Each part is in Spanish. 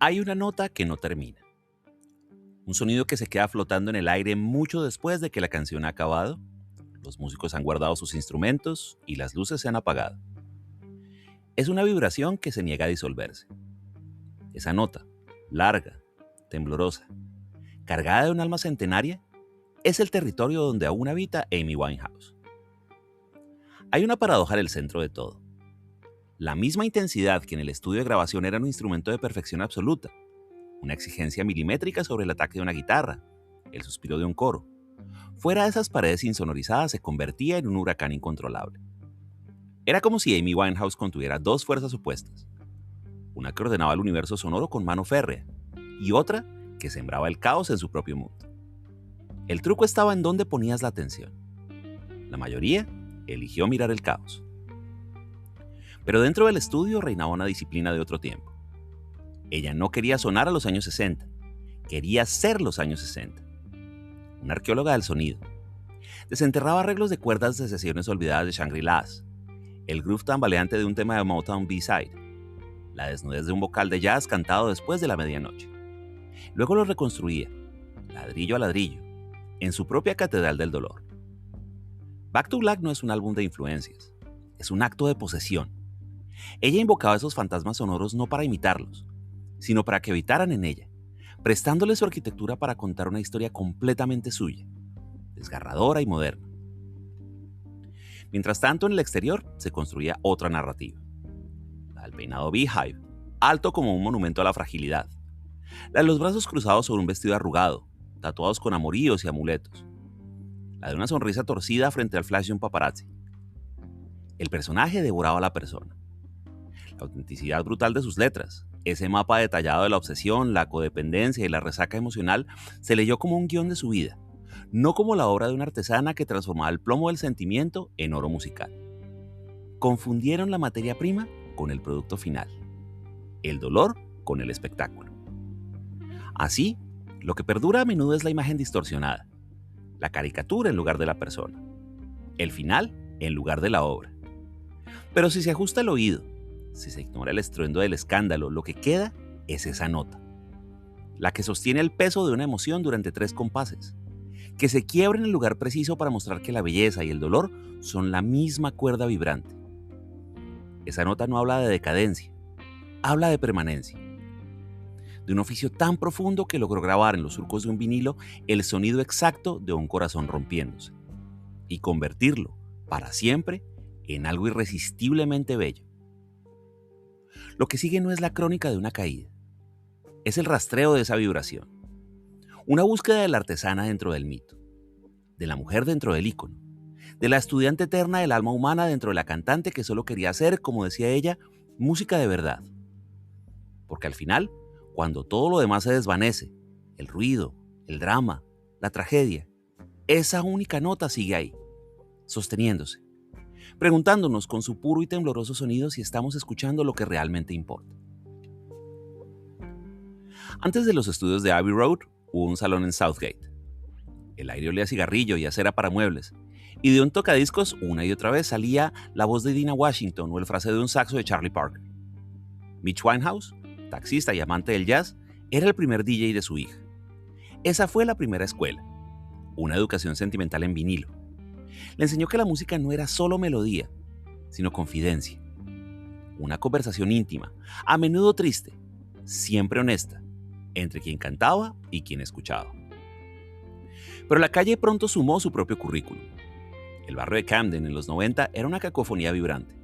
Hay una nota que no termina, un sonido que se queda flotando en el aire mucho después de que la canción ha acabado, los músicos han guardado sus instrumentos y las luces se han apagado. Es una vibración que se niega a disolverse. Esa nota, larga, temblorosa, cargada de un alma centenaria, es el territorio donde aún habita Amy Winehouse. Hay una paradoja en el centro de todo. La misma intensidad que en el estudio de grabación era un instrumento de perfección absoluta, una exigencia milimétrica sobre el ataque de una guitarra, el suspiro de un coro. Fuera de esas paredes insonorizadas se convertía en un huracán incontrolable. Era como si Amy Winehouse contuviera dos fuerzas opuestas, una que ordenaba el universo sonoro con mano férrea y otra que sembraba el caos en su propio mundo. El truco estaba en dónde ponías la atención. La mayoría eligió mirar el caos. Pero dentro del estudio reinaba una disciplina de otro tiempo. Ella no quería sonar a los años 60, quería ser los años 60. Una arqueóloga del sonido. Desenterraba arreglos de cuerdas de sesiones olvidadas de Shangri-Las, el groove tambaleante de un tema de Motown B-side, la desnudez de un vocal de jazz cantado después de la medianoche. Luego lo reconstruía, ladrillo a ladrillo, en su propia catedral del dolor. Back to Black no es un álbum de influencias, es un acto de posesión. Ella invocaba esos fantasmas sonoros no para imitarlos, sino para que habitaran en ella, prestándole su arquitectura para contar una historia completamente suya, desgarradora y moderna. Mientras tanto, en el exterior se construía otra narrativa, la del peinado Beehive, alto como un monumento a la fragilidad, la de los brazos cruzados sobre un vestido arrugado, tatuados con amoríos y amuletos, la de una sonrisa torcida frente al flash de un paparazzi. El personaje devoraba a la persona. La autenticidad brutal de sus letras, ese mapa detallado de la obsesión, la codependencia y la resaca emocional, se leyó como un guión de su vida, no como la obra de una artesana que transformaba el plomo del sentimiento en oro musical. Confundieron la materia prima con el producto final, el dolor con el espectáculo. Así, lo que perdura a menudo es la imagen distorsionada, la caricatura en lugar de la persona, el final en lugar de la obra. Pero si se ajusta el oído, si se ignora el estruendo del escándalo, lo que queda es esa nota, la que sostiene el peso de una emoción durante 3 compases, que se quiebra en el lugar preciso para mostrar que la belleza y el dolor son la misma cuerda vibrante. Esa nota no habla de decadencia, habla de permanencia, de un oficio tan profundo que logró grabar en los surcos de un vinilo el sonido exacto de un corazón rompiéndose y convertirlo, para siempre, en algo irresistiblemente bello. Lo que sigue no es la crónica de una caída, es el rastreo de esa vibración, una búsqueda de la artesana dentro del mito, de la mujer dentro del ícono, de la estudiante eterna del alma humana dentro de la cantante que solo quería hacer, como decía ella, música de verdad. Porque al final, cuando todo lo demás se desvanece, el ruido, el drama, la tragedia, esa única nota sigue ahí, sosteniéndose, preguntándonos con su puro y tembloroso sonido si estamos escuchando lo que realmente importa. Antes de los estudios de Abbey Road, hubo un salón en Southgate. El aire olía a cigarrillo y a cera para muebles, y de un tocadiscos una y otra vez salía la voz de Dinah Washington o el fraseo de un saxo de Charlie Parker. Mitch Winehouse, taxista y amante del jazz, era el primer DJ de su hija. Esa fue la primera escuela, una educación sentimental en vinilo. Le enseñó que la música no era solo melodía, sino confidencia. Una conversación íntima, a menudo triste, siempre honesta, entre quien cantaba y quien escuchaba. Pero la calle pronto sumó su propio currículum. El barrio de Camden en los 90 era una cacofonía vibrante.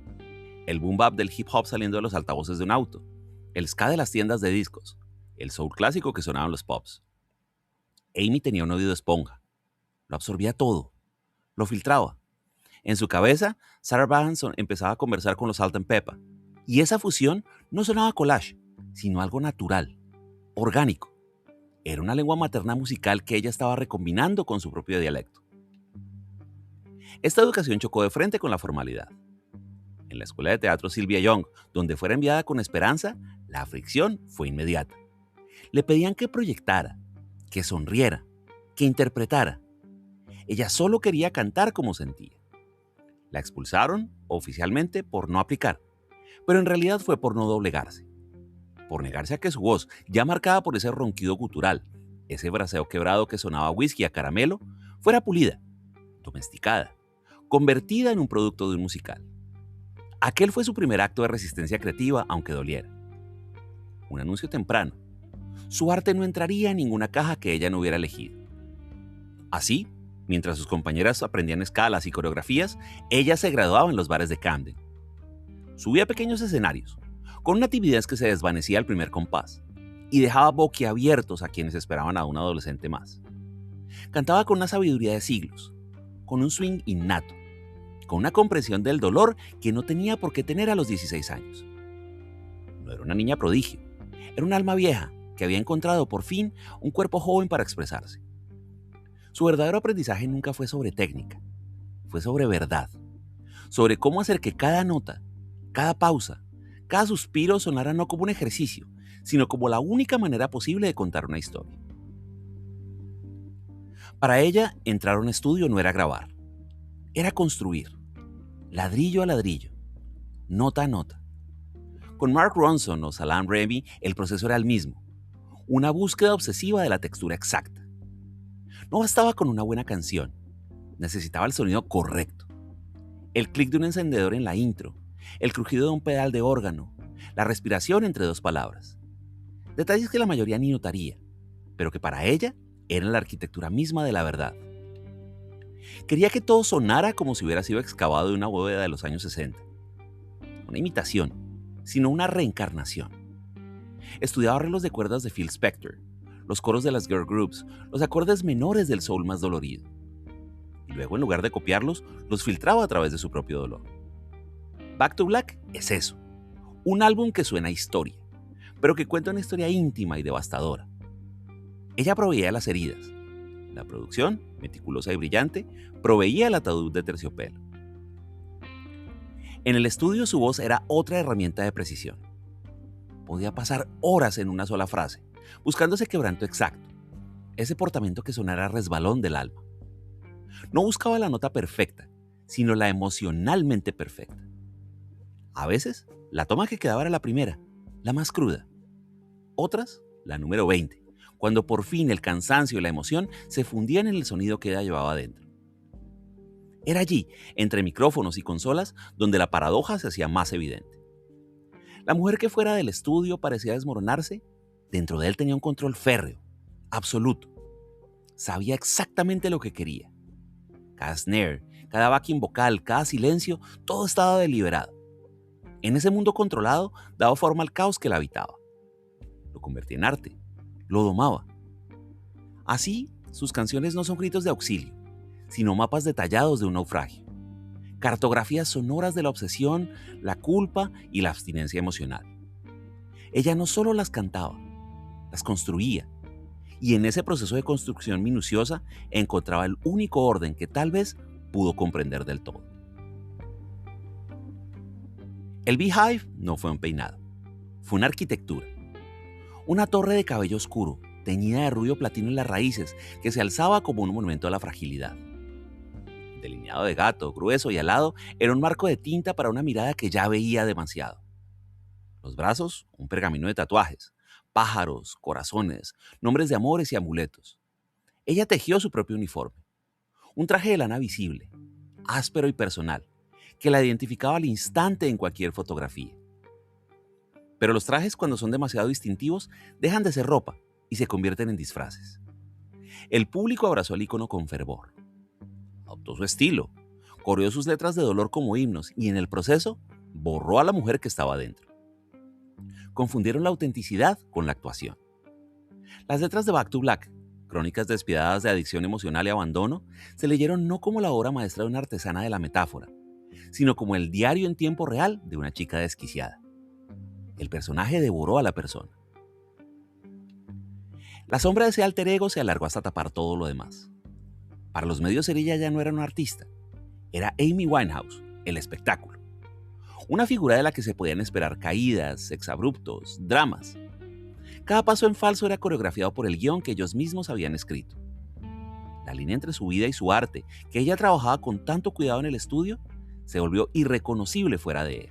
El boom bap del hip hop saliendo de los altavoces de un auto, el ska de las tiendas de discos, el soul clásico que sonaban los pops. Amy tenía un oído esponja. Lo absorbía todo. Lo filtraba. En su cabeza, Sarah Vaughan empezaba a conversar con los Salt and Pepper. Y esa fusión no sonaba collage, sino algo natural, orgánico. Era una lengua materna musical que ella estaba recombinando con su propio dialecto. Esta educación chocó de frente con la formalidad. En la escuela de teatro Sylvia Young, donde fuera enviada con esperanza, la fricción fue inmediata. Le pedían que proyectara, que sonriera, que interpretara. Ella solo quería cantar como sentía. La expulsaron, oficialmente, por no aplicar, pero en realidad fue por no doblegarse. por negarse a que su voz, ya marcada por ese ronquido gutural, ese braseo quebrado que sonaba a whisky a caramelo, fuera pulida, domesticada, convertida en un producto de un musical. Aquel fue su primer acto de resistencia creativa, aunque doliera. Un anuncio temprano. Su arte no entraría en ninguna caja que ella no hubiera elegido. Así, mientras sus compañeras aprendían escalas y coreografías, ella se graduaba en los bares de Camden. Subía a pequeños escenarios, con una timidez que se desvanecía al primer compás, y dejaba boquiabiertos a quienes esperaban a un adolescente más. Cantaba con una sabiduría de siglos, con un swing innato, con una comprensión del dolor que no tenía por qué tener a los 16 años. No era una niña prodigio, era un alma vieja que había encontrado por fin un cuerpo joven para expresarse. Su verdadero aprendizaje nunca fue sobre técnica, fue sobre verdad, sobre cómo hacer que cada nota, cada pausa, cada suspiro sonara no como un ejercicio, sino como la única manera posible de contar una historia. Para ella, entrar a un estudio no era grabar, era construir, ladrillo a ladrillo, nota a nota. Con Mark Ronson o Salaam Remi, el proceso era el mismo, una búsqueda obsesiva de la textura exacta. No bastaba con una buena canción, necesitaba el sonido correcto. El clic de un encendedor en la intro, el crujido de un pedal de órgano, la respiración entre dos palabras. Detalles que la mayoría ni notaría, pero que para ella eran la arquitectura misma de la verdad. Quería que todo sonara como si hubiera sido excavado de una bóveda de los años 60. Una imitación, sino una reencarnación. Estudiaba arreglos de cuerdas de Phil Spector, los coros de las girl groups, los acordes menores del soul más dolorido. Y luego, en lugar de copiarlos, los filtraba a través de su propio dolor. Back to Black es eso, un álbum que suena a historia, pero que cuenta una historia íntima y devastadora. Ella proveía las heridas. La producción, meticulosa y brillante, proveía el ataúd de terciopelo. En el estudio su voz era otra herramienta de precisión. Podía pasar horas en una sola frase, buscando ese quebranto exacto, ese portamento que sonara a resbalón del alma. No buscaba la nota perfecta, sino la emocionalmente perfecta. A veces, la toma que quedaba era la primera, la más cruda. Otras, la número 20, cuando por fin el cansancio y la emoción se fundían en el sonido que ella llevaba adentro. Era allí, entre micrófonos y consolas, donde la paradoja se hacía más evidente. La mujer que fuera del estudio parecía desmoronarse, dentro de él tenía un control férreo, absoluto. Sabía exactamente lo que quería. Cada snare, cada backing vocal, cada silencio, todo estaba deliberado. En ese mundo controlado daba forma al caos que la habitaba. Lo convertía en arte, lo domaba. Así, sus canciones no son gritos de auxilio, sino mapas detallados de un naufragio. Cartografías sonoras de la obsesión, la culpa y la abstinencia emocional. Ella no solo las cantaba, las construía, y en ese proceso de construcción minuciosa encontraba el único orden que tal vez pudo comprender del todo. El Beehive no fue un peinado, fue una arquitectura. Una torre de cabello oscuro, teñida de rubio platino en las raíces, que se alzaba como un monumento a la fragilidad. El delineado de gato, grueso y alado, era un marco de tinta para una mirada que ya veía demasiado. Los brazos, un pergamino de tatuajes, pájaros, corazones, nombres de amores y amuletos. Ella tejió su propio uniforme, un traje de lana visible, áspero y personal, que la identificaba al instante en cualquier fotografía. Pero los trajes, cuando son demasiado distintivos, dejan de ser ropa y se convierten en disfraces. El público abrazó el icono con fervor. Adoptó su estilo, coreó sus letras de dolor como himnos y en el proceso borró a la mujer que estaba dentro. Confundieron la autenticidad con la actuación. Las letras de Back to Black, crónicas despiadadas de adicción emocional y abandono, se leyeron no como la obra maestra de una artesana de la metáfora, sino como el diario en tiempo real de una chica desquiciada. El personaje devoró a la persona. La sombra de ese alter ego se alargó hasta tapar todo lo demás. Para los medios ella ya no era una artista, era Amy Winehouse, el espectáculo. Una figura de la que se podían esperar caídas, exabruptos, dramas. Cada paso en falso era coreografiado por el guión que ellos mismos habían escrito. La línea entre su vida y su arte, que ella trabajaba con tanto cuidado en el estudio, se volvió irreconocible fuera de él.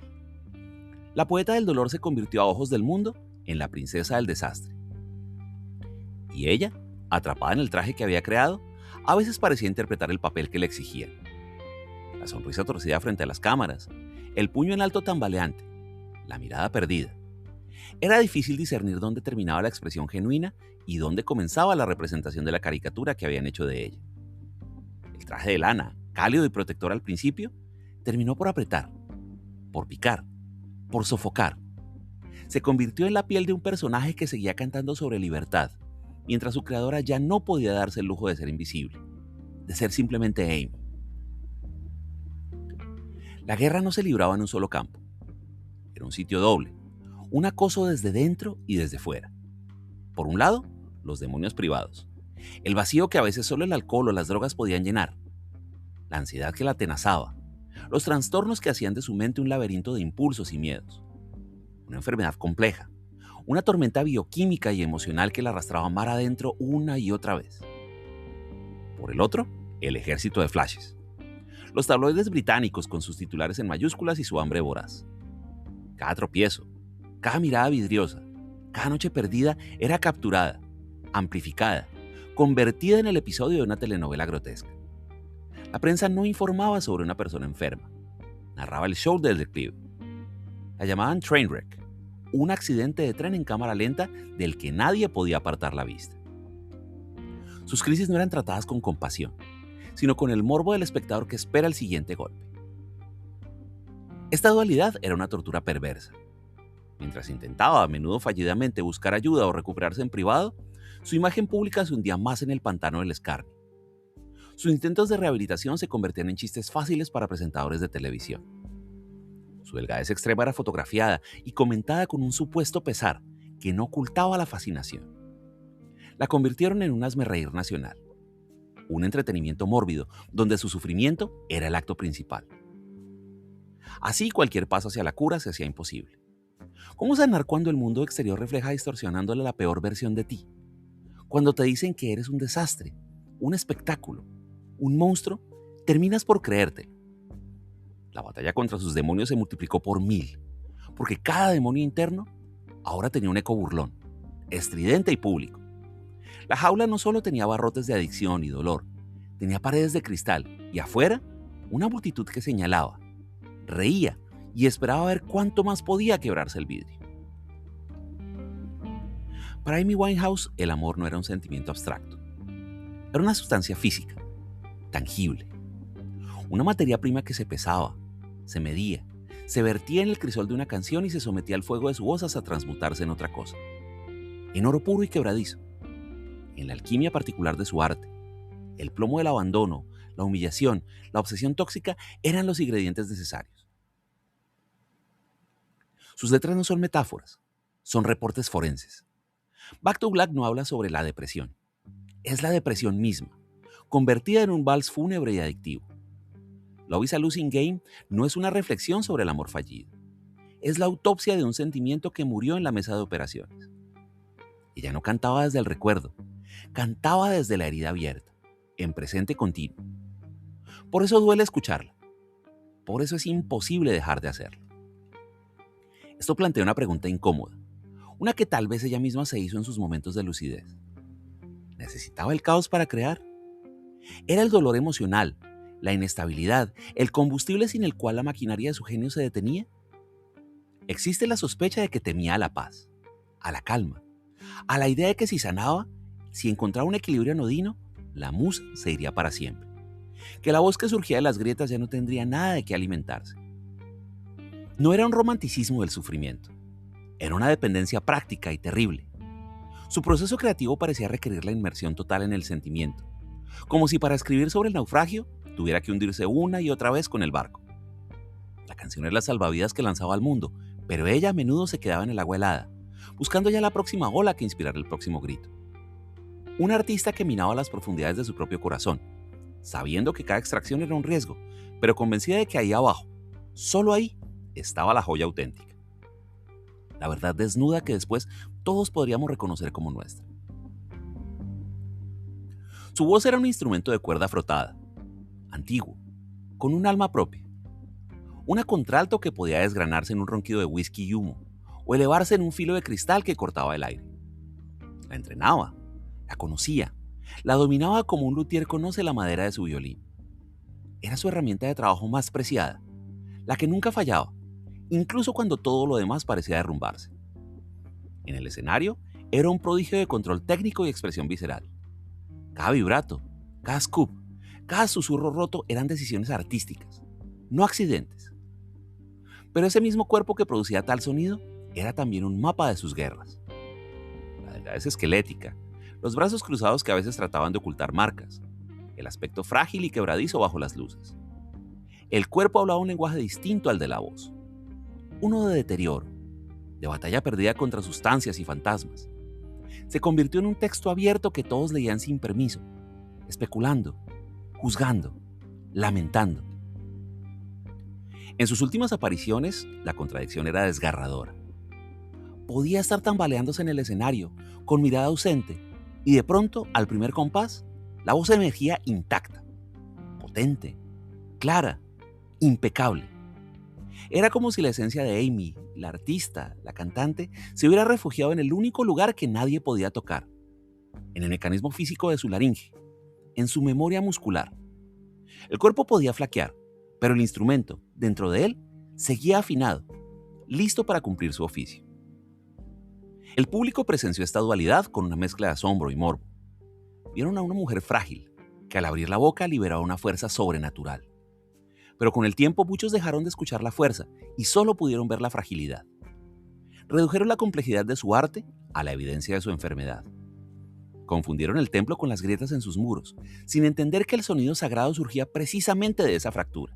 La poeta del dolor se convirtió a ojos del mundo en La princesa del desastre. Y ella, atrapada en el traje que había creado, a veces parecía interpretar el papel que le exigían. La sonrisa torcida frente a las cámaras, el puño en alto tambaleante, la mirada perdida. Era difícil discernir dónde terminaba la expresión genuina y dónde comenzaba la representación de la caricatura que habían hecho de ella. El traje de lana, cálido y protector al principio, terminó por apretar, por picar, por sofocar. Se convirtió en la piel de un personaje que seguía cantando sobre libertad, mientras su creadora ya no podía darse el lujo de ser invisible, de ser simplemente Amy. La guerra no se libraba en un solo campo. Era un sitio doble, un acoso desde dentro y desde fuera. Por un lado, los demonios privados, el vacío que a veces solo el alcohol o las drogas podían llenar, la ansiedad que la atenazaba, los trastornos que hacían de su mente un laberinto de impulsos y miedos, una enfermedad compleja, una tormenta bioquímica y emocional que la arrastraba mar adentro una y otra vez. Por el otro, el ejército de flashes, los tabloides británicos con sus titulares en mayúsculas y su hambre voraz. Cada tropiezo, cada mirada vidriosa, cada noche perdida era capturada, amplificada, convertida en el episodio de una telenovela grotesca. La prensa no informaba sobre una persona enferma, narraba el show del declive. La llamaban Trainwreck, un accidente de tren en cámara lenta del que nadie podía apartar la vista. Sus crisis no eran tratadas con compasión, sino con el morbo del espectador que espera el siguiente golpe. Esta dualidad era una tortura perversa. Mientras intentaba, a menudo fallidamente, buscar ayuda o recuperarse en privado, su imagen pública se hundía más en el pantano del escarnio. Sus intentos de rehabilitación se convertían en chistes fáciles para presentadores de televisión. Su delgadez extrema era fotografiada y comentada con un supuesto pesar que no ocultaba la fascinación. La convirtieron en un hazmerreír nacional, un entretenimiento mórbido donde su sufrimiento era el acto principal. Así, cualquier paso hacia la cura se hacía imposible. ¿Cómo sanar cuando el mundo exterior refleja distorsionándole la peor versión de ti? Cuando te dicen que eres un desastre, un espectáculo, un monstruo, terminas por creértelo. La batalla contra sus demonios se multiplicó por 1000, porque cada demonio interno ahora tenía un eco burlón, estridente y público. La jaula no solo tenía barrotes de adicción y dolor, tenía paredes de cristal y afuera una multitud que señalaba, reía y esperaba ver cuánto más podía quebrarse el vidrio. Para Amy Winehouse, el amor no era un sentimiento abstracto. Era una sustancia física, tangible. Una materia prima que se pesaba, se medía, se vertía en el crisol de una canción y se sometía al fuego de su voz hasta transmutarse en otra cosa. En oro puro y quebradizo. En la alquimia particular de su arte. El plomo del abandono, la humillación, la obsesión tóxica eran los ingredientes necesarios. Sus letras no son metáforas, son reportes forenses. Back to Black no habla sobre la depresión. Es la depresión misma, convertida en un vals fúnebre y adictivo. Love is a Losing Game no es una reflexión sobre el amor fallido. Es la autopsia de un sentimiento que murió en la mesa de operaciones. Ella no cantaba desde el recuerdo, cantaba desde la herida abierta, en presente continuo. Por eso duele escucharla. Por eso es imposible dejar de hacerlo. Esto plantea una pregunta incómoda, una que tal vez ella misma se hizo en sus momentos de lucidez. ¿Necesitaba el caos para crear? ¿Era el dolor emocional, la inestabilidad, el combustible sin el cual la maquinaria de su genio se detenía? Existe la sospecha de que temía a la paz, a la calma, a la idea de que si sanaba, si encontraba un equilibrio anodino, la musa se iría para siempre, que la voz que surgía de las grietas ya no tendría nada de qué alimentarse. No era un romanticismo del sufrimiento, era una dependencia práctica y terrible. Su proceso creativo parecía requerir la inmersión total en el sentimiento, como si para escribir sobre el naufragio tuviera que hundirse una y otra vez con el barco. La canción era la salvavidas que lanzaba al mundo, pero ella a menudo se quedaba en el agua helada, buscando ya la próxima ola que inspirara el próximo grito. Una artista que minaba las profundidades de su propio corazón, sabiendo que cada extracción era un riesgo, pero convencida de que ahí abajo, solo ahí, estaba la joya auténtica. La verdad desnuda que después todos podríamos reconocer como nuestra. Su voz era un instrumento de cuerda frotada, antiguo, con un alma propia. Una contralto que podía desgranarse en un ronquido de whisky y humo, o elevarse en un filo de cristal que cortaba el aire. La entrenaba, la conocía, la dominaba como un luthier conoce la madera de su violín. Era su herramienta de trabajo más preciada, la que nunca fallaba, incluso cuando todo lo demás parecía derrumbarse. En el escenario, era un prodigio de control técnico y expresión visceral. Cada vibrato, cada scoop, cada susurro roto eran decisiones artísticas, no accidentes. Pero ese mismo cuerpo que producía tal sonido era también un mapa de sus guerras. La delgadez esquelética, los brazos cruzados que a veces trataban de ocultar marcas, el aspecto frágil y quebradizo bajo las luces. El cuerpo hablaba un lenguaje distinto al de la voz, uno de deterioro, de batalla perdida contra sustancias y fantasmas. Se convirtió en un texto abierto que todos leían sin permiso, especulando, juzgando, lamentando. En sus últimas apariciones, la contradicción era desgarradora. Podía estar tambaleándose en el escenario, con mirada ausente, y de pronto, al primer compás, la voz emergía intacta, potente, clara, impecable. Era como si la esencia de Amy, la artista, la cantante, se hubiera refugiado en el único lugar que nadie podía tocar, en el mecanismo físico de su laringe, en su memoria muscular. El cuerpo podía flaquear, pero el instrumento, dentro de él, seguía afinado, listo para cumplir su oficio. El público presenció esta dualidad con una mezcla de asombro y morbo. Vieron a una mujer frágil, que al abrir la boca liberaba una fuerza sobrenatural. Pero con el tiempo muchos dejaron de escuchar la fuerza y solo pudieron ver la fragilidad. Redujeron la complejidad de su arte a la evidencia de su enfermedad. Confundieron el templo con las grietas en sus muros, sin entender que el sonido sagrado surgía precisamente de esa fractura.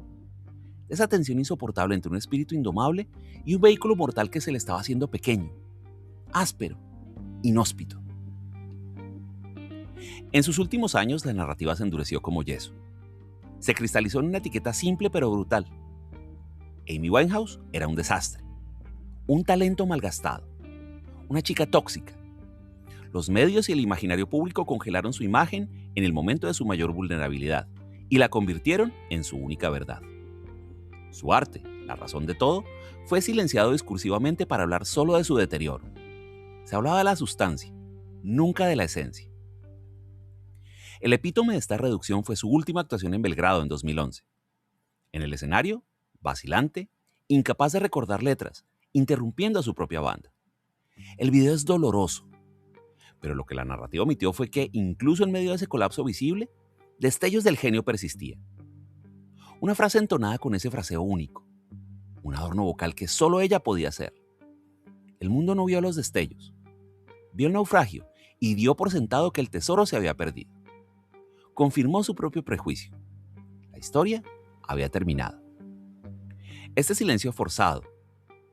De esa tensión insoportable entre un espíritu indomable y un vehículo mortal que se le estaba haciendo pequeño, áspero, inhóspito. En sus últimos años la narrativa se endureció como yeso. Se cristalizó en una etiqueta simple pero brutal. Amy Winehouse era un desastre, un talento malgastado, una chica tóxica. Los medios y el imaginario público congelaron su imagen en el momento de su mayor vulnerabilidad y la convirtieron en su única verdad. Su arte, la razón de todo, fue silenciado discursivamente para hablar solo de su deterioro. Se hablaba de la sustancia, nunca de la esencia. El epítome de esta reducción fue su última actuación en Belgrado en 2011. En el escenario, vacilante, incapaz de recordar letras, interrumpiendo a su propia banda. El video es doloroso, pero lo que la narrativa omitió fue que, incluso en medio de ese colapso visible, destellos del genio persistían. Una frase entonada con ese fraseo único, un adorno vocal que solo ella podía hacer. El mundo no vio los destellos, vio el naufragio y dio por sentado que el tesoro se había perdido. Confirmó su propio prejuicio. La historia había terminado. Este silencio forzado,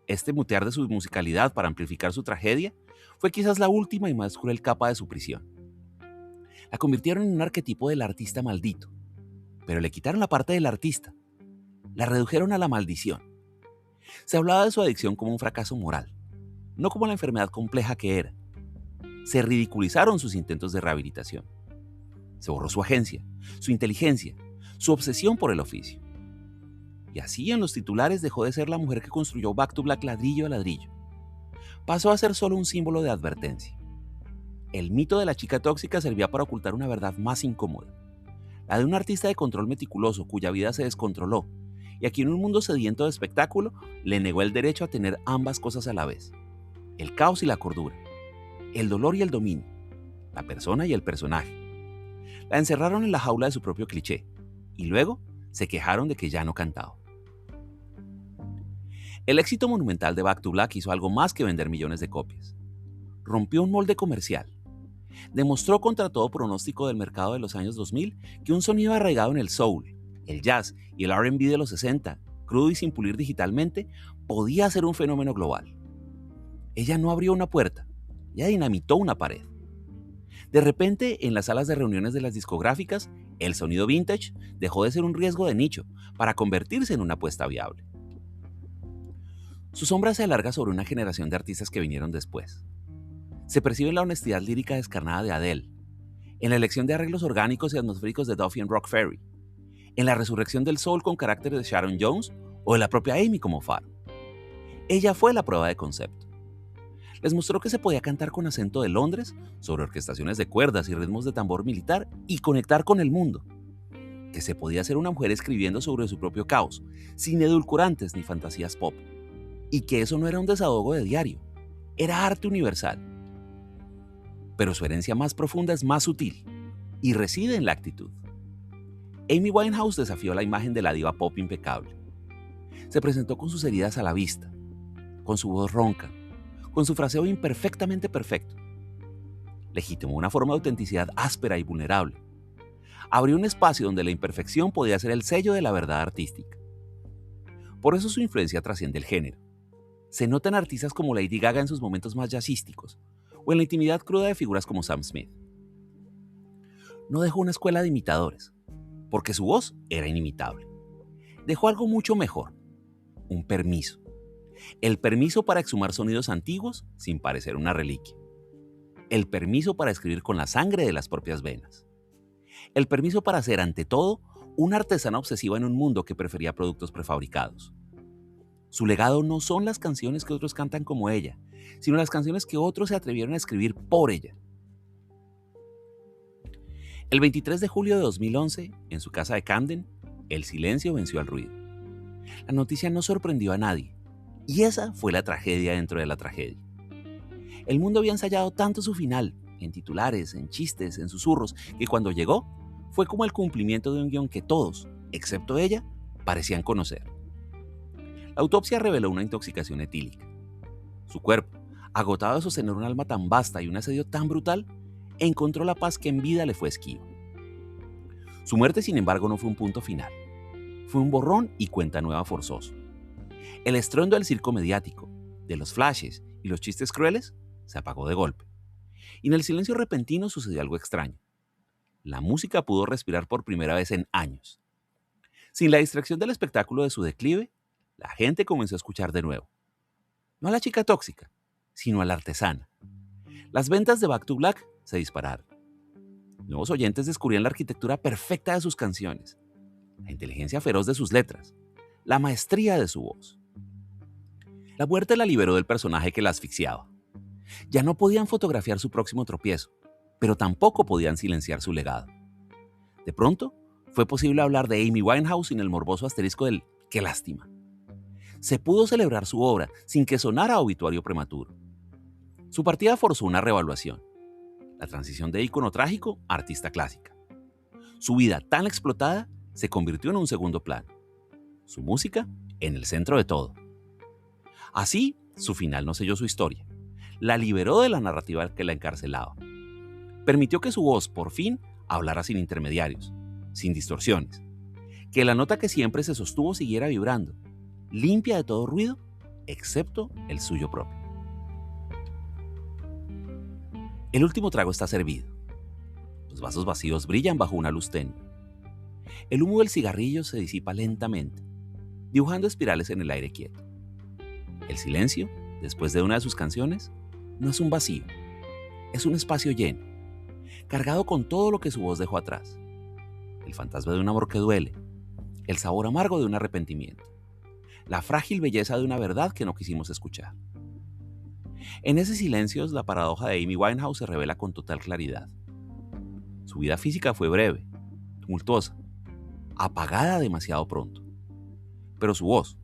este mutear de su musicalidad para amplificar su tragedia, fue quizás la última y más cruel capa de su prisión. La convirtieron en un arquetipo del artista maldito, pero le quitaron la parte del artista. La redujeron a la maldición. Se hablaba de su adicción como un fracaso moral, no como la enfermedad compleja que era. Se ridiculizaron sus intentos de rehabilitación. Se borró su agencia, su inteligencia, su obsesión por el oficio. Y así en los titulares dejó de ser la mujer que construyó Back to Black ladrillo a ladrillo. Pasó a ser solo un símbolo de advertencia. El mito de la chica tóxica servía para ocultar una verdad más incómoda, la de un artista de control meticuloso cuya vida se descontroló y a quien un mundo sediento de espectáculo le negó el derecho a tener ambas cosas a la vez: el caos y la cordura, el dolor y el dominio, la persona y el personaje. La encerraron en la jaula de su propio cliché y luego se quejaron de que ya no cantaba. El éxito monumental de Back to Black hizo algo más que vender millones de copias. Rompió un molde comercial. Demostró contra todo pronóstico del mercado de los años 2000 que un sonido arraigado en el soul, el jazz y el R&B de los 60, crudo y sin pulir digitalmente, podía ser un fenómeno global. Ella no abrió una puerta, ella dinamitó una pared. De repente, en las salas de reuniones de las discográficas, el sonido vintage dejó de ser un riesgo de nicho para convertirse en una apuesta viable. Su sombra se alarga sobre una generación de artistas que vinieron después. Se percibe en la honestidad lírica descarnada de Adele, en la elección de arreglos orgánicos y atmosféricos de Duffy and Rock Ferry, en la resurrección del soul con carácter de Sharon Jones o de la propia Amy como faro. Ella fue la prueba de concepto. Les mostró que se podía cantar con acento de Londres, sobre orquestaciones de cuerdas y ritmos de tambor militar y conectar con el mundo. Que se podía ser una mujer escribiendo sobre su propio caos, sin edulcorantes ni fantasías pop. Y que eso no era un desahogo de diario, era arte universal. Pero su herencia más profunda es más sutil y reside en la actitud. Amy Winehouse desafió la imagen de la diva pop impecable. Se presentó con sus heridas a la vista, con su voz ronca, con su fraseo imperfectamente perfecto. Legitimó una forma de autenticidad áspera y vulnerable. Abrió un espacio donde la imperfección podía ser el sello de la verdad artística. Por eso su influencia trasciende el género. Se nota en artistas como Lady Gaga en sus momentos más jazzísticos, o en la intimidad cruda de figuras como Sam Smith. No dejó una escuela de imitadores, porque su voz era inimitable. Dejó algo mucho mejor, un permiso. El permiso para exhumar sonidos antiguos sin parecer una reliquia. El permiso para escribir con la sangre de las propias venas. El permiso para ser, ante todo, una artesana obsesiva en un mundo que prefería productos prefabricados. Su legado no son las canciones que otros cantan como ella, sino las canciones que otros se atrevieron a escribir por ella. El 23 de julio de 2011, en su casa de Camden, el silencio venció al ruido. La noticia no sorprendió a nadie, y esa fue la tragedia dentro de la tragedia. El mundo había ensayado tanto su final, en titulares, en chistes, en susurros, que cuando llegó, fue como el cumplimiento de un guión que todos, excepto ella, parecían conocer. La autopsia reveló una intoxicación etílica. Su cuerpo, agotado de sostener un alma tan vasta y un asedio tan brutal, encontró la paz que en vida le fue esquiva. Su muerte, sin embargo, no fue un punto final. Fue un borrón y cuenta nueva forzoso. El estruendo del circo mediático, de los flashes y los chistes crueles, se apagó de golpe. Y en el silencio repentino sucedió algo extraño. La música pudo respirar por primera vez en años. Sin la distracción del espectáculo de su declive, la gente comenzó a escuchar de nuevo. No a la chica tóxica, sino a la artesana. Las ventas de Back to Black se dispararon. Nuevos oyentes descubrían la arquitectura perfecta de sus canciones, la inteligencia feroz de sus letras, la maestría de su voz. La muerte la liberó del personaje que la asfixiaba. Ya no podían fotografiar su próximo tropiezo, pero tampoco podían silenciar su legado. De pronto, fue posible hablar de Amy Winehouse sin el morboso asterisco del «qué lástima». Se pudo celebrar su obra sin que sonara a obituario prematuro. Su partida forzó una reevaluación. La transición de ícono trágico a artista clásica. Su vida tan explotada se convirtió en un segundo plano. Su música en el centro de todo. Así, su final no selló su historia. La liberó de la narrativa que la encarcelaba. Permitió que su voz, por fin, hablara sin intermediarios, sin distorsiones. Que la nota que siempre se sostuvo siguiera vibrando, limpia de todo ruido, excepto el suyo propio. El último trago está servido. Los vasos vacíos brillan bajo una luz tenue. El humo del cigarrillo se disipa lentamente, dibujando espirales en el aire quieto. El silencio, después de una de sus canciones, no es un vacío, es un espacio lleno, cargado con todo lo que su voz dejó atrás. El fantasma de un amor que duele, el sabor amargo de un arrepentimiento, la frágil belleza de una verdad que no quisimos escuchar. En ese silencio, la paradoja de Amy Winehouse se revela con total claridad. Su vida física fue breve, tumultuosa, apagada demasiado pronto. Pero su voz,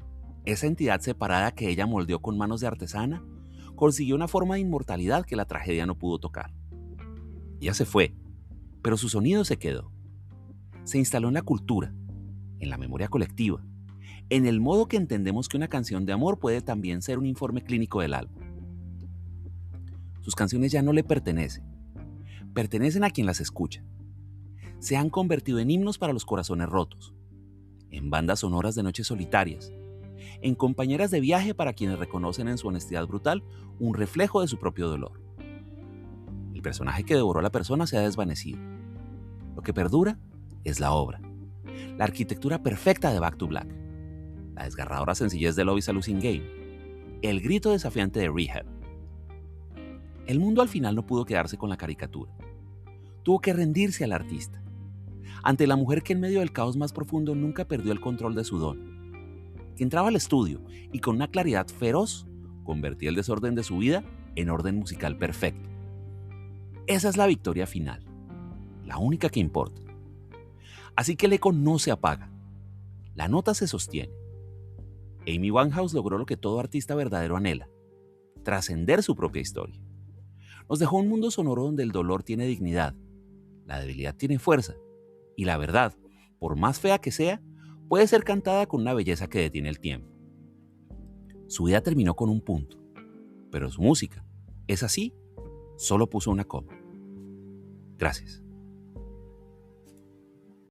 esa entidad separada que ella moldeó con manos de artesana, consiguió una forma de inmortalidad que la tragedia no pudo tocar. Ella se fue, pero su sonido se quedó. Se instaló en la cultura, en la memoria colectiva, en el modo que entendemos que una canción de amor puede también ser un informe clínico del alma. Sus canciones ya no le pertenecen a quien las escucha. Se han convertido en himnos para los corazones rotos, en bandas sonoras de noches solitarias, en compañeras de viaje para quienes reconocen en su honestidad brutal un reflejo de su propio dolor. El personaje que devoró a la persona se ha desvanecido. Lo que perdura es la obra, la arquitectura perfecta de Back to Black, la desgarradora sencillez de Love is a Losing Game, el grito desafiante de Rehab. El mundo al final no pudo quedarse con la caricatura. Tuvo que rendirse al artista, ante la mujer que en medio del caos más profundo nunca perdió el control de su don, que entraba al estudio y con una claridad feroz convertía el desorden de su vida en orden musical perfecto. Esa es la victoria final, la única que importa. Así que el eco no se apaga, la nota se sostiene. Amy Winehouse logró lo que todo artista verdadero anhela: trascender su propia historia. Nos dejó un mundo sonoro donde el dolor tiene dignidad, la debilidad tiene fuerza, y la verdad, por más fea que sea, puede ser cantada con una belleza que detiene el tiempo. Su vida terminó con un punto, pero su música, es así, solo puso una coma. Gracias.